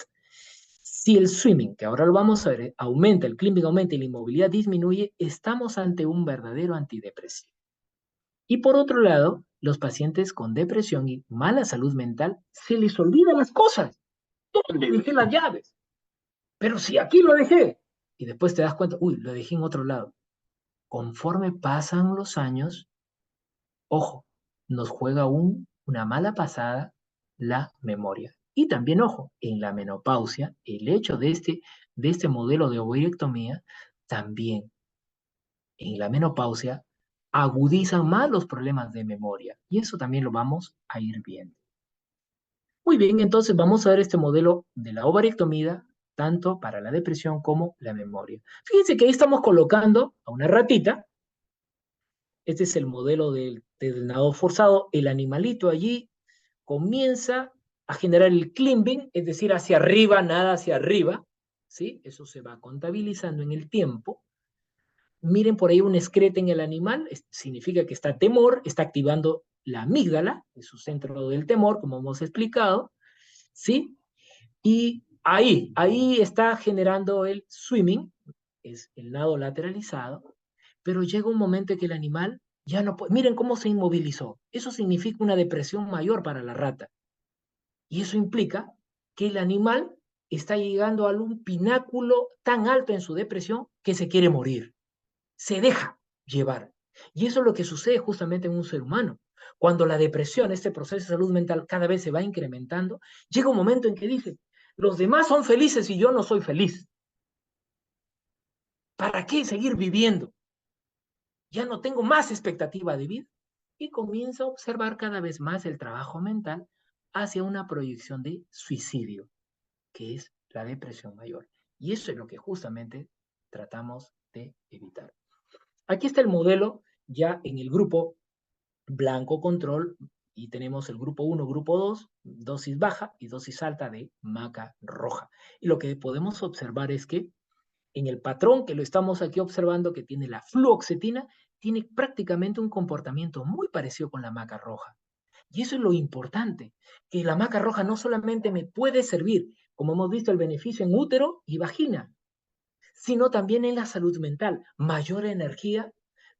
Si el swimming, que ahora lo vamos a ver, aumenta, el climbing aumenta y la inmovilidad disminuye, estamos ante un verdadero antidepresivo. Y por otro lado, los pacientes con depresión y mala salud mental se les olvidan las cosas. ¿Dónde dejé las llaves? Pero si aquí lo dejé. Y después te das cuenta, uy, lo dejé en otro lado. Conforme pasan los años, ojo, nos juega una mala pasada la memoria. Y también, ojo, en la menopausia, el hecho de este modelo de ovoirectomía, también en la menopausia agudizan más los problemas de memoria. Y eso también lo vamos a ir viendo. Muy bien, entonces vamos a ver este modelo de la ovarectomía, tanto para la depresión como la memoria. Fíjense que ahí estamos colocando a una ratita. Este es el modelo del nado forzado. El animalito allí comienza a generar el climbing, es decir, hacia arriba, nada hacia arriba. ¿Sí? Eso se va contabilizando en el tiempo. Miren por ahí un excreta en el animal, significa que está temor, está activando la amígdala, es su centro del temor, como hemos explicado, ¿sí? Y ahí está generando el swimming, es el nado lateralizado, pero llega un momento en que el animal ya no puede, miren cómo se inmovilizó, eso significa una depresión mayor para la rata, y eso implica que el animal está llegando a un pináculo tan alto en su depresión que se quiere morir, se deja llevar. Y eso es lo que sucede justamente en un ser humano. Cuando la depresión, este proceso de salud mental cada vez se va incrementando, llega un momento en que dice, los demás son felices y yo no soy feliz. ¿Para qué seguir viviendo? Ya no tengo más expectativa de vida. Y comienza a observar cada vez más el trabajo mental hacia una proyección de suicidio, que es la depresión mayor. Y eso es lo que justamente tratamos de evitar. Aquí está el modelo ya en el grupo blanco control y tenemos el grupo 1, grupo 2, dosis baja y dosis alta de maca roja. Y lo que podemos observar es que en el patrón que lo estamos aquí observando, que tiene la fluoxetina, tiene prácticamente un comportamiento muy parecido con la maca roja. Y eso es lo importante, que la maca roja no solamente me puede servir, como hemos visto, el beneficio en útero y vagina, sino también en la salud mental, mayor energía,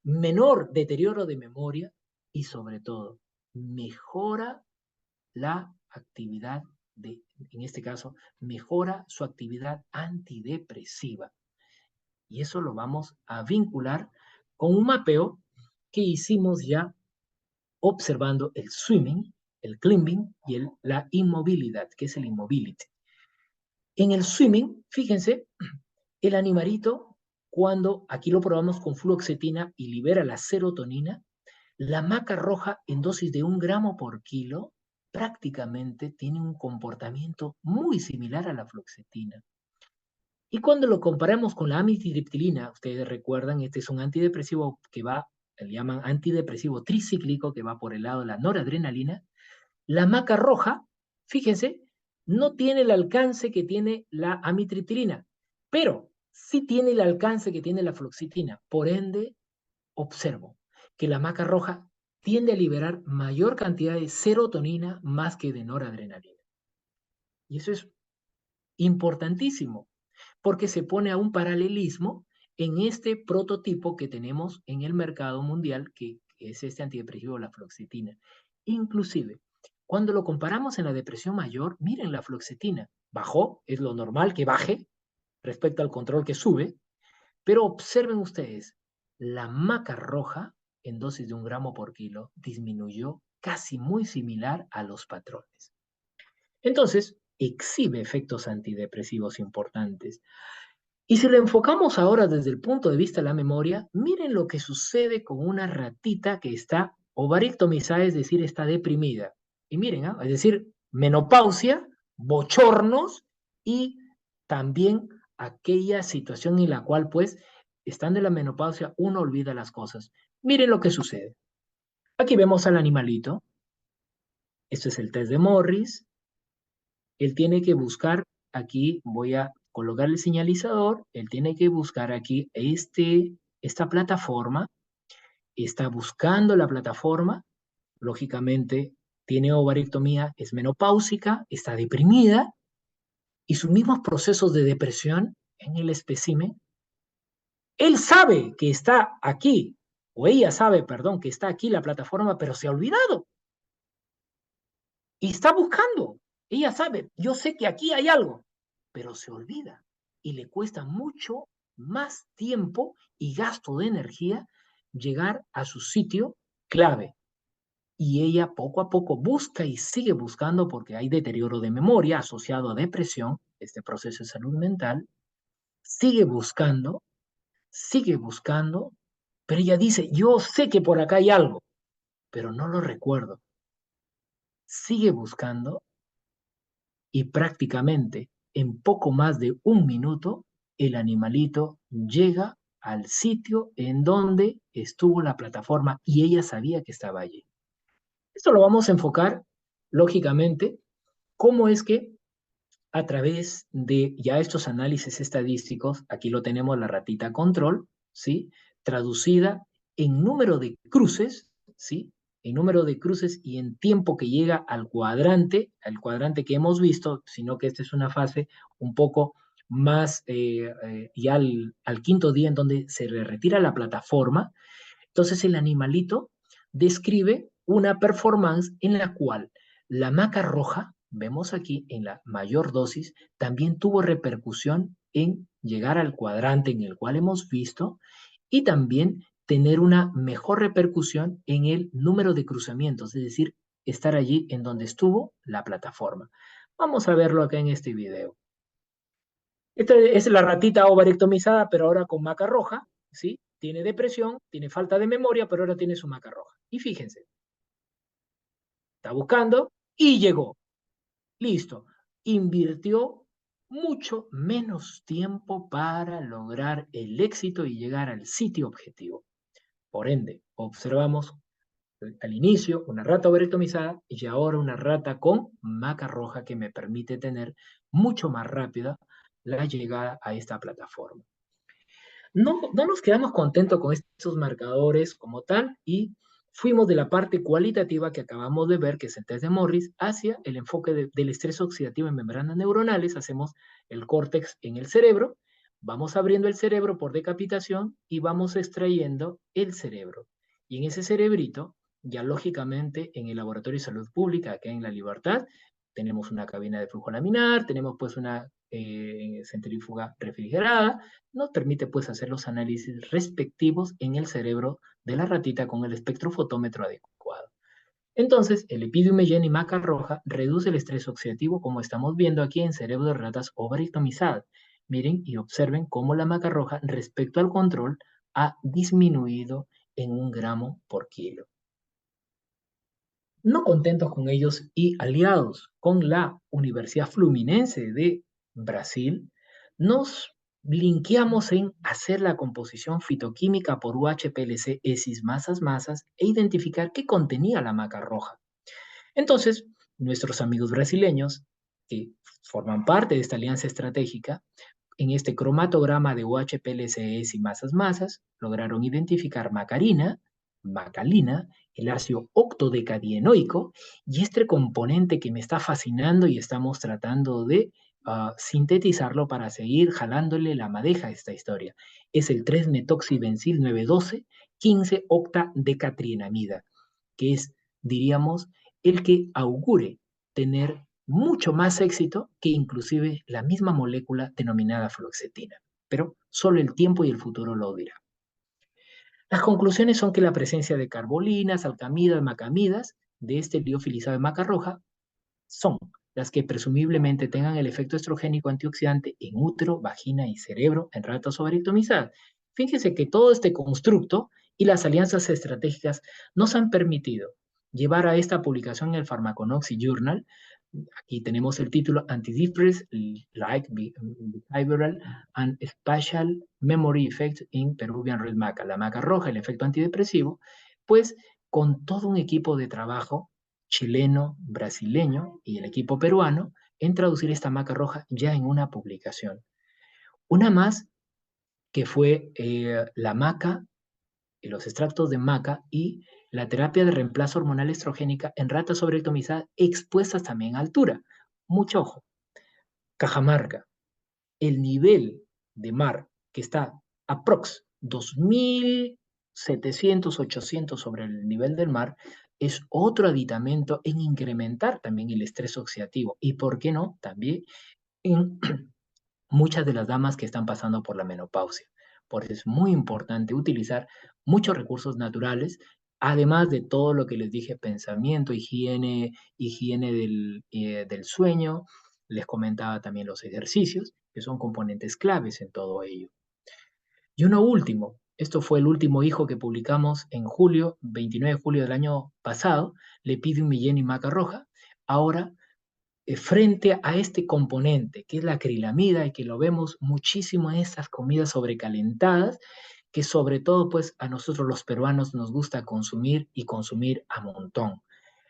menor deterioro de memoria y sobre todo, mejora la actividad en este caso, mejora su actividad antidepresiva. Y eso lo vamos a vincular con un mapeo que hicimos ya observando el swimming, el climbing y la inmovilidad, que es el immobility. En el swimming, fíjense, el animalito, cuando aquí lo probamos con fluoxetina y libera la serotonina, la maca roja en dosis de 1 gramo por kilo prácticamente tiene un comportamiento muy similar a la fluoxetina. Y cuando lo comparamos con la amitriptilina, ustedes recuerdan, este es un antidepresivo que va, le llaman antidepresivo tricíclico, que va por el lado de la noradrenalina, la maca roja, fíjense, no tiene el alcance que tiene la amitriptilina, pero sí tiene el alcance que tiene la fluoxetina. Por ende, observo que la maca roja tiende a liberar mayor cantidad de serotonina más que de noradrenalina. Y eso es importantísimo, porque se pone a un paralelismo en este prototipo que tenemos en el mercado mundial, que es este antidepresivo, la fluoxetina. Inclusive, cuando lo comparamos en la depresión mayor, miren la fluoxetina, bajó, es lo normal que baje respecto al control que sube, pero observen ustedes, la maca roja en dosis de 1 gramo por kilo disminuyó casi muy similar a los patrones. Entonces, exhibe efectos antidepresivos importantes. Y si lo enfocamos ahora desde el punto de vista de la memoria, miren lo que sucede con una ratita que está ovarictomizada, es decir, está deprimida. Y miren, ¿eh? Es decir, menopausia, bochornos y también aquella situación en la cual, pues, estando en la menopausia, uno olvida las cosas. Miren lo que sucede. Aquí vemos al animalito. Esto es el test de Morris. él tiene que buscar aquí, voy a colocar el señalizador, él tiene que buscar aquí esta plataforma, está buscando la plataforma, lógicamente tiene ovarectomía, es menopáusica, está deprimida y sus mismos procesos de depresión en el espécimen, él sabe que está aquí, o ella sabe, perdón, que está aquí la plataforma, pero se ha olvidado y está buscando. Ella sabe, yo sé que aquí hay algo, pero se olvida y le cuesta mucho más tiempo y gasto de energía llegar a su sitio clave. Y ella poco a poco busca y sigue buscando porque hay deterioro de memoria asociado a depresión, este proceso de salud mental, sigue buscando, pero ella dice, yo sé que por acá hay algo, pero no lo recuerdo. Sigue buscando y prácticamente en poco más de un minuto el animalito llega al sitio en donde estuvo la plataforma y ella sabía que estaba allí. Esto lo vamos a enfocar, lógicamente, cómo es que a través de ya estos análisis estadísticos, aquí lo tenemos la ratita control, ¿sí? Traducida en número de cruces, ¿sí? En número de cruces y en tiempo que llega al cuadrante que hemos visto, sino que esta es una fase un poco más ya al quinto día en donde se le retira la plataforma. Entonces el animalito describe una performance en la cual la maca roja, vemos aquí en la mayor dosis, también tuvo repercusión en llegar al cuadrante en el cual hemos visto y también tener una mejor repercusión en el número de cruzamientos, es decir, estar allí en donde estuvo la plataforma. Vamos a verlo acá en este video. Esta es la ratita ovarectomizada, pero ahora con maca roja, ¿sí? Tiene depresión, tiene falta de memoria, pero ahora tiene su maca roja. Y fíjense, está buscando y llegó. Listo. Invirtió mucho menos tiempo para lograr el éxito y llegar al sitio objetivo. Por ende, observamos al inicio una rata ovarectomizada y ahora una rata con maca roja que me permite tener mucho más rápida la llegada a esta plataforma. No nos quedamos contentos con estos marcadores como tal y fuimos de la parte cualitativa que acabamos de ver, que es el test de Morris, hacia el enfoque del estrés oxidativo en membranas neuronales. Hacemos el córtex en el cerebro, vamos abriendo el cerebro por decapitación y vamos extrayendo el cerebro. Y en ese cerebrito, ya lógicamente en el Laboratorio de Salud Pública, acá en La Libertad, tenemos una cabina de flujo laminar, tenemos pues una centrífuga refrigerada, nos permite pues hacer los análisis respectivos en el cerebro de la ratita con el espectrofotómetro adecuado. Entonces, el Epidiumeyen y maca roja reduce el estrés oxidativo como estamos viendo aquí en cerebro de ratas ovarectomizadas. Miren y observen cómo la maca roja respecto al control ha disminuido en 1 gramo por kilo. No contentos con ellos y aliados con la Universidad Fluminense de Brasil, nos linkeamos en hacer la composición fitoquímica por UHPLC ESIS masas e identificar qué contenía la maca roja. Entonces, nuestros amigos brasileños, que forman parte de esta alianza estratégica, en este cromatograma de UHPLC ESIS masas, lograron identificar macarina, macalina, el ácido octodecadienoico y este componente que me está fascinando y estamos tratando de sintetizarlo para seguir jalándole la madeja a esta historia. Es el 3-metoxibencil 912 15-octadecatrienamida, que es, diríamos, el que augure tener mucho más éxito que inclusive la misma molécula denominada fluoxetina. Pero solo el tiempo y el futuro lo dirá. Las conclusiones son que la presencia de carbolinas, alcamidas, macamidas de este liofilizado de maca roja son las que presumiblemente tengan el efecto estrogénico antioxidante en útero, vagina y cerebro en ratas ovarectomizadas. Fíjense que todo este constructo y las alianzas estratégicas nos han permitido llevar a esta publicación en el Pharmaconoxy Journal. Aquí tenemos el título Antidepressants like Behavioral and Spatial Memory Effects in Peruvian Red Maca, la maca roja, el efecto antidepresivo, pues con todo un equipo de trabajo chileno, brasileño y el equipo peruano en traducir esta maca roja ya en una publicación. Una más que fue la maca, los extractos de maca y la terapia de reemplazo hormonal estrogénica en ratas sobreoptimizadas expuestas también a altura. Mucho ojo. Cajamarca, el nivel de mar que está aprox 2.700, 800 sobre el nivel del mar, es otro aditamento en incrementar también el estrés oxidativo y, ¿por qué no?, también en muchas de las damas que están pasando por la menopausia. Por eso es muy importante utilizar muchos recursos naturales, además de todo lo que les dije, pensamiento, higiene del sueño. Les comentaba también los ejercicios, que son componentes claves en todo ello. Y uno último, esto fue el último hijo que publicamos en julio, 29 de julio del año pasado, le pide un millón y maca roja. Ahora frente a este componente que es la acrilamida y que lo vemos muchísimo en estas comidas sobrecalentadas, que sobre todo pues a nosotros los peruanos nos gusta consumir y consumir a montón.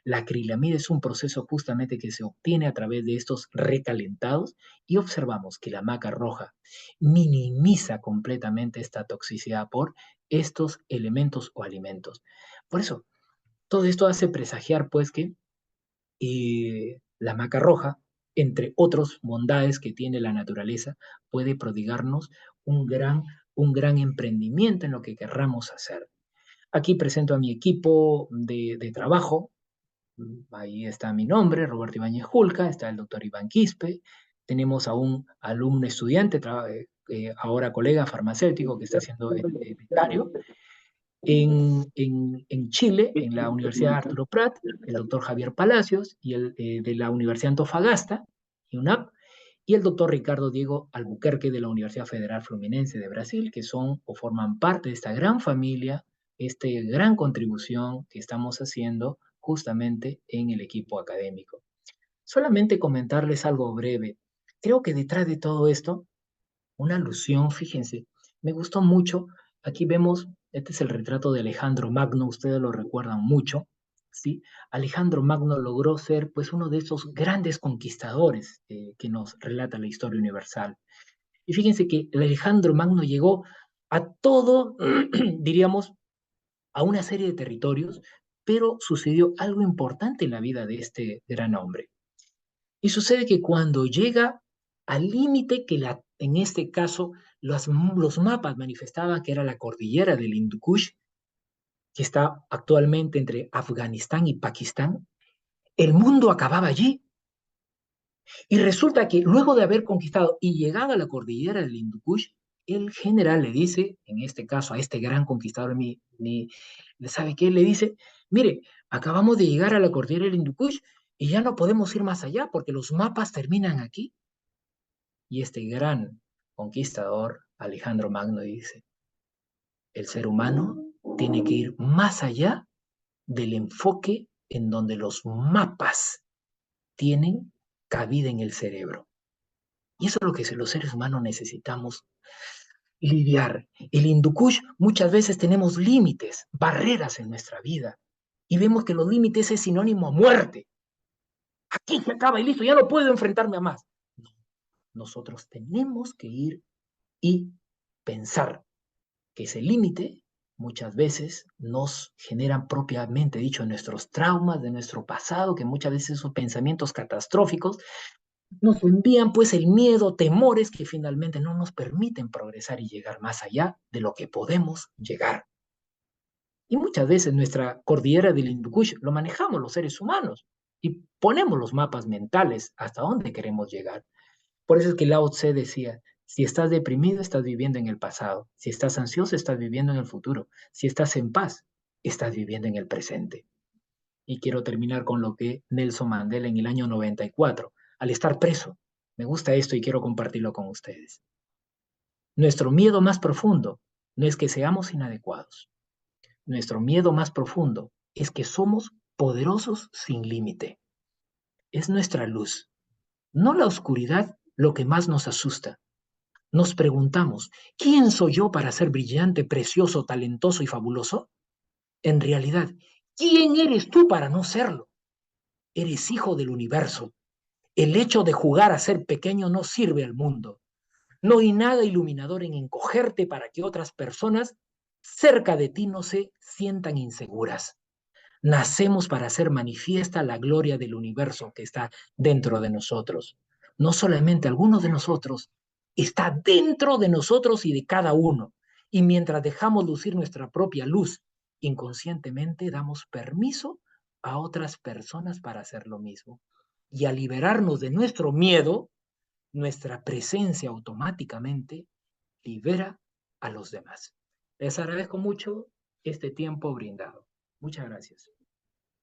La acrilamida es un proceso justamente que se obtiene a través de estos recalentados y observamos que la maca roja minimiza completamente esta toxicidad por estos elementos o alimentos. Por eso, todo esto hace presagiar pues que la maca roja, entre otras bondades que tiene la naturaleza, puede prodigarnos un gran emprendimiento en lo que querramos hacer. Aquí presento a mi equipo de trabajo. Ahí está mi nombre, Roberto Ibáñez Julca, está el doctor Iván Quispe, tenemos a un alumno estudiante, ahora colega farmacéutico que está haciendo el becario, en Chile, en la Universidad Arturo Prat, el doctor Javier Palacios, y de la Universidad Antofagasta, UNAP, y el doctor Ricardo Diego Albuquerque de la Universidad Federal Fluminense de Brasil, que son o forman parte de esta gran familia, esta gran contribución que estamos haciendo justamente en el equipo académico. Solamente comentarles algo breve. Creo que detrás de todo esto, una alusión, fíjense, me gustó mucho. Aquí vemos, este es el retrato de Alejandro Magno, ustedes lo recuerdan mucho, ¿sí? Alejandro Magno logró ser pues uno de esos grandes conquistadores que nos relata la historia universal. Y fíjense que Alejandro Magno llegó a todo, diríamos, a una serie de territorios, pero sucedió algo importante en la vida de este gran hombre. Y sucede que cuando llega al límite que en este caso los mapas manifestaban que era la cordillera del Hindu Kush, que está actualmente entre Afganistán y Pakistán, el mundo acababa allí. Y resulta que luego de haber conquistado y llegado a la cordillera del Hindu Kush, el general le dice, en este caso a este gran conquistador, ¿sabe qué? Le dice, mire, acabamos de llegar a la cordillera del Hindu Kush y ya no podemos ir más allá porque los mapas terminan aquí. Y este gran conquistador, Alejandro Magno, dice, el ser humano tiene que ir más allá del enfoque en donde los mapas tienen cabida en el cerebro. Y eso es lo que los seres humanos necesitamos lidiar. El Hindu Kush, muchas veces tenemos límites, barreras en nuestra vida, y vemos que los límites es sinónimo a muerte. Aquí se acaba y listo, ya no puedo enfrentarme a más. No, nosotros tenemos que ir y pensar que ese límite muchas veces nos generan propiamente dicho nuestros traumas de nuestro pasado, que muchas veces esos pensamientos catastróficos nos envían pues el miedo, temores que finalmente no nos permiten progresar y llegar más allá de lo que podemos llegar. Y muchas veces nuestra cordillera del Hindu Kush lo manejamos los seres humanos y ponemos los mapas mentales hasta dónde queremos llegar. Por eso es que Lao Tse decía, si estás deprimido, estás viviendo en el pasado. Si estás ansioso, estás viviendo en el futuro. Si estás en paz, estás viviendo en el presente. Y quiero terminar con lo que Nelson Mandela en el año 94, al estar preso. Me gusta esto y quiero compartirlo con ustedes. Nuestro miedo más profundo no es que seamos inadecuados. Nuestro miedo más profundo es que somos poderosos sin límite. Es nuestra luz, no la oscuridad, lo que más nos asusta. Nos preguntamos, ¿quién soy yo para ser brillante, precioso, talentoso y fabuloso? En realidad, ¿quién eres tú para no serlo? Eres hijo del universo, El hecho de jugar a ser pequeño no sirve al mundo. No hay nada iluminador en encogerte para que otras personas cerca de ti no se sientan inseguras. Nacemos para hacer manifiesta la gloria del universo que está dentro de nosotros. No solamente algunos de nosotros, está dentro de nosotros y de cada uno. Y mientras dejamos lucir nuestra propia luz, inconscientemente damos permiso a otras personas para hacer lo mismo. Y al liberarnos de nuestro miedo, nuestra presencia automáticamente libera a los demás. Les agradezco mucho este tiempo brindado. Muchas gracias.